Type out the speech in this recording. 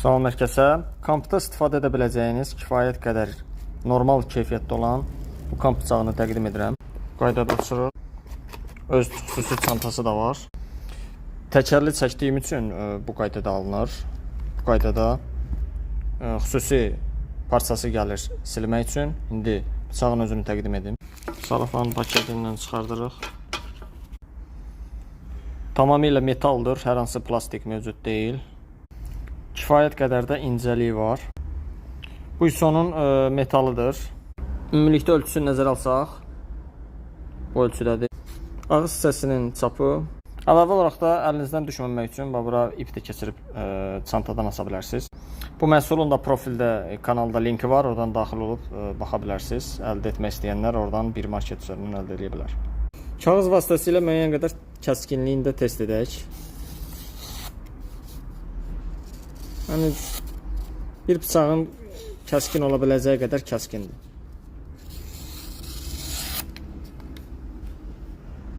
Salam hər kəsə. Kampda istifadə edə biləcəyiniz kifayət qədər normal keyfiyyətdə olan bu kamp bıçağını təqdim edirəm. Qaydada açırıq. Öz xüsusi çantası da var. Təkərli çəkdiyim üçün bu qaydada alınır. Bu qaydada xüsusi parçası gəlir silmək üçün. İndi bıçağın özünü təqdim edim. Salafan paketindən çıxardırıq. Tamamilə metaldır, hər hansı plastik mövcud deyil. Kifayət qədər də incəliyi var. Bu isə onun metalıdır. Ümumilikdə ölçüsünü nəzərə alsaq, bu ölçüdədir. Ağız hissəsinin çapı. Əlavə olaraq da əlinizdən düşməmək üçün bura ip də keçirib çantadan asa bilərsiniz. Bu məhsulun da profildə, kanalda linki var, oradan daxil olub baxa bilərsiniz. Əldə etmək istəyənlər oradan bir market üzərindən əldə edə bilər. Kağız vasitəsilə müəyyən qədər kəskinliyini də test edək. Yəni bir bıçağın kəskin ola biləcəyi qədər kəskindir.